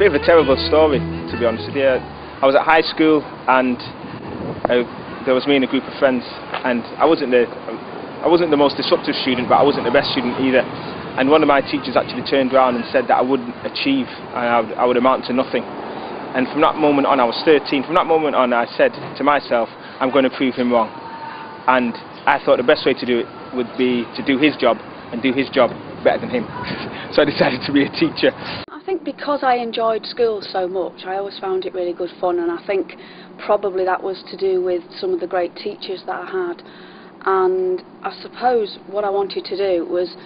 bit of a terrible story, to be honest with you. I was at high school and there was me and a group of friends, and I wasn't the most disruptive student, but I wasn't the best student either. And one of my teachers actually turned around and said that I wouldn't achieve, and I would amount to nothing. And from that moment on, I was 13, from that moment on I said to myself, I'm going to prove him wrong. And I thought the best way to do it would be to do his job, and do his job better than him. So I decided to be a teacher. I think because I enjoyed school so much, I always found it really good fun, and I think probably that was to do with some of the great teachers that I had. And I suppose what I wanted to do was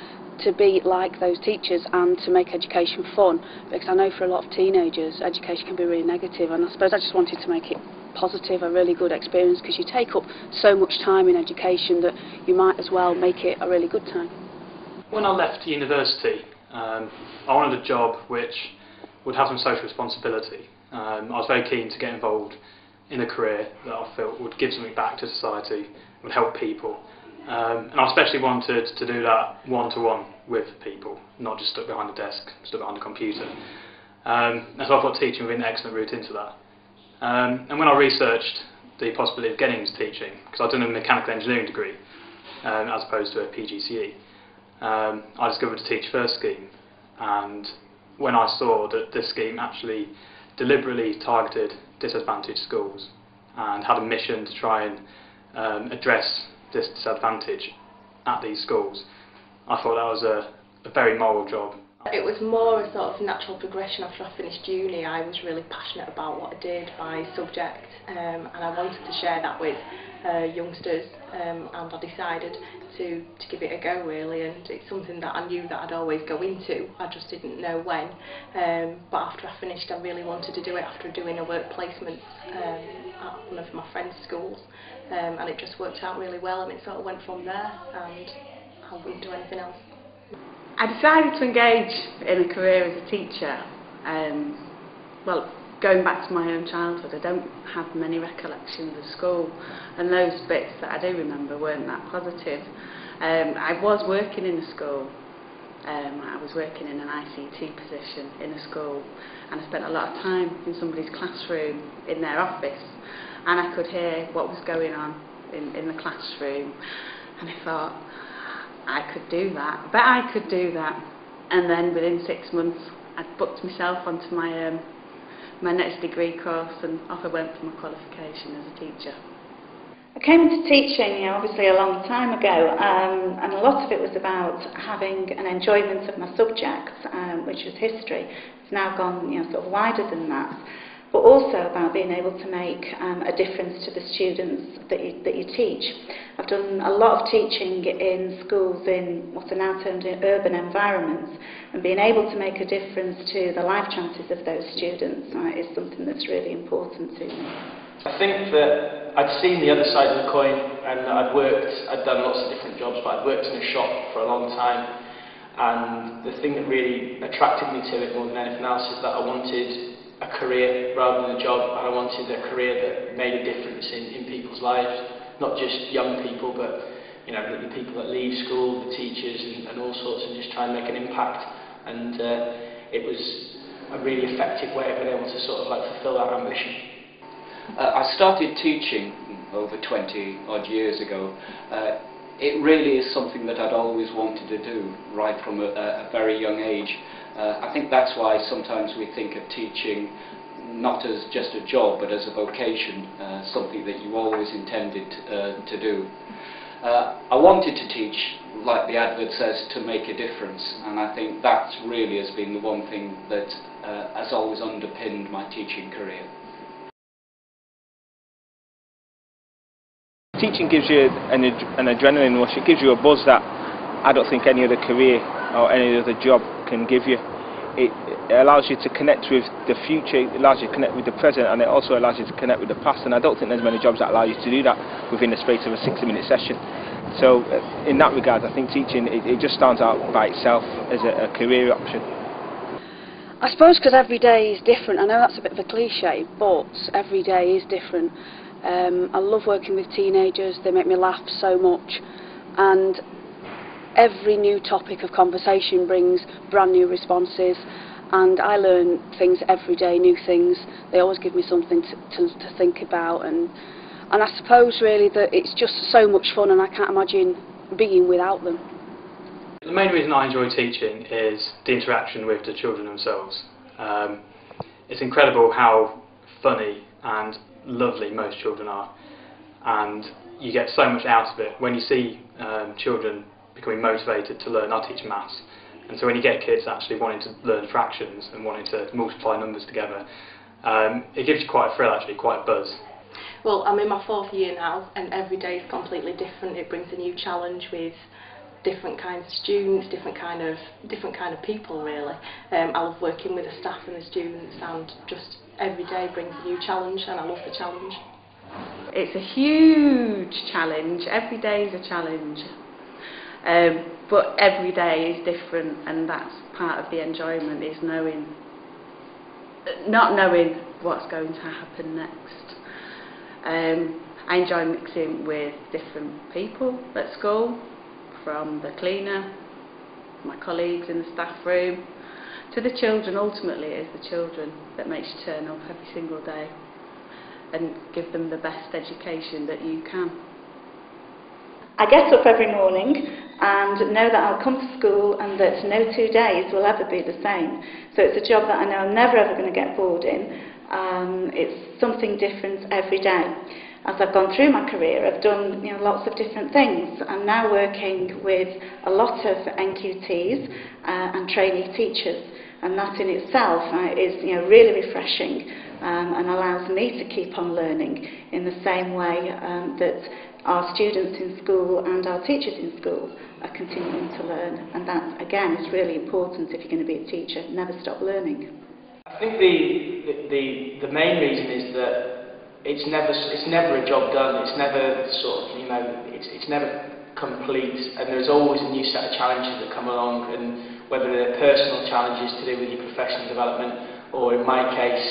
to be like those teachers and to make education fun, because I know for a lot of teenagers education can be really negative, and I suppose I just wanted to make it positive, a really good experience, because you take up so much time in education that you might as well make it a really good time. When I left university, I wanted a job which would have some social responsibility. I was very keen to get involved in a career that I felt would give something back to society, would help people. And I especially wanted to do that one-to-one with people, not just stuck behind a desk, stuck behind a computer. And so I thought teaching would be an excellent route into that. And when I researched the possibility of getting into teaching, because I'd done a mechanical engineering degree as opposed to a PGCE, I discovered the Teach First scheme. And when I saw that this scheme actually deliberately targeted disadvantaged schools and had a mission to try and address this disadvantage at these schools, I thought that was a very moral job. It was more a sort of natural progression after I finished uni. I was really passionate about what I did by subject, and I wanted to share that with youngsters, and I decided to give it a go really, and it's something that I knew that I'd always go into, I just didn't know when. But after I finished, I really wanted to do it after doing a work placement at one of my friends' schools, and it just worked out really well, and it sort of went from there, and I wouldn't do anything else. I decided to engage in a career as a teacher. Well, going back to my own childhood, I don't have many recollections of school, and those bits that I do remember weren't that positive. I was working in a school. I was working in an ICT position in a school, and I spent a lot of time in somebody's classroom, in their office, and I could hear what was going on in the classroom, and I thought, I could do that, I bet I could do that. And then within 6 months I'd booked myself onto my my next degree course, and off I went for my qualification as a teacher. I came into teaching, obviously a long time ago, and a lot of it was about having an enjoyment of my subject, which was history. It's now gone sort of wider than that, but also about being able to make a difference to the students that you teach. I've done a lot of teaching in schools in what are now termed urban environments, and being able to make a difference to the life chances of those students is something that's really important to me. I think that I'd seen the other side of the coin, and I'd done lots of different jobs, but I'd worked in a shop for a long time, and the thing that really attracted me to it more than anything else is that I wanted a career rather than a job, and I wanted a career that made a difference in people's lives, not just young people, but the people that leave school, the teachers and all sorts, and just try and make an impact. And it was a really effective way of being able to sort of fulfill that ambition. I started teaching over 20 odd years ago. It really is something that I'd always wanted to do right from a very young age. I think that's why sometimes we think of teaching not as just a job but as a vocation, something that you always intended to do. I wanted to teach, like the advert says, to make a difference, and I think that really has been the one thing that has always underpinned my teaching career. Teaching gives you an adrenaline rush. It gives you a buzz that I don't think any other career or any other job can give you. It allows you to connect with the future, it allows you to connect with the present, and it also allows you to connect with the past, and I don't think there's many jobs that allow you to do that within the space of a 60-minute session. So in that regard, I think teaching, it just stands out by itself as a career option. I suppose because every day is different. I know that's a bit of a cliche, but every day is different. I love working with teenagers, they make me laugh so much, and every new topic of conversation brings brand new responses, and I learn things every day, new things. They always give me something to think about, and I suppose really that it's just so much fun, and I can't imagine being without them. The main reason I enjoy teaching is the interaction with the children themselves. It's incredible how funny and lovely most children are, and you get so much out of it when you see children becoming motivated to learn. I teach maths, and so when you get kids actually wanting to learn fractions and wanting to multiply numbers together, it gives you quite a thrill, actually, quite a buzz. Well, I'm in my 4th year now, and every day is completely different. It brings a new challenge with different kinds of students, different kind of people, really. I love working with the staff and the students, and just every day brings a new challenge, and I love the challenge. It's a huge challenge. Every day is a challenge, but every day is different, and that's part of the enjoyment, is not knowing what's going to happen next. I enjoy mixing with different people at school, from the cleaner, my colleagues in the staff room, to the children. Ultimately it is the children that makes you turn up every single day and give them the best education that you can. I get up every morning and know that I'll come to school and that no 2 days will ever be the same. So it's a job that I know I'm never ever going to get bored in. It's something different every day. As I've gone through my career, I've done lots of different things. I'm now working with a lot of NQTs and trainee teachers, and that in itself is really refreshing and allows me to keep on learning in the same way that our students in school and our teachers in school are continuing to learn. And that, again, is really important if you're going to be a teacher. Never stop learning. I think the main reason is that it's never a job done. It's never it's never complete, and there's always a new set of challenges that come along, and whether they're personal challenges to do with your professional development, or in my case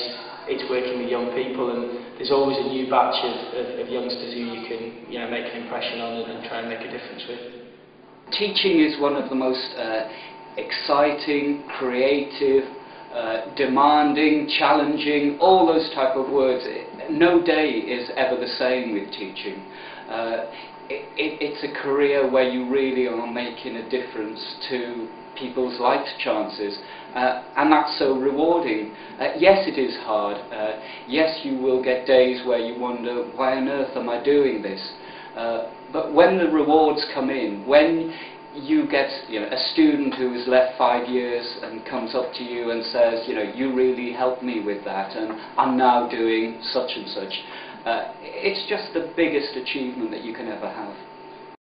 it's working with young people, and there's always a new batch of youngsters who you can make an impression on and try and make a difference with. Teaching is one of the most exciting, creative, demanding, challenging, all those type of words. No day is ever the same with teaching. It's a career where you really are making a difference to people's life chances, and that's so rewarding. Yes, it is hard. Yes, you will get days where you wonder, why on earth am I doing this? But when the rewards come in, when you get a student who has left 5 years and comes up to you and says, you really helped me with that, and I'm now doing such and such. It's just the biggest achievement that you can ever have.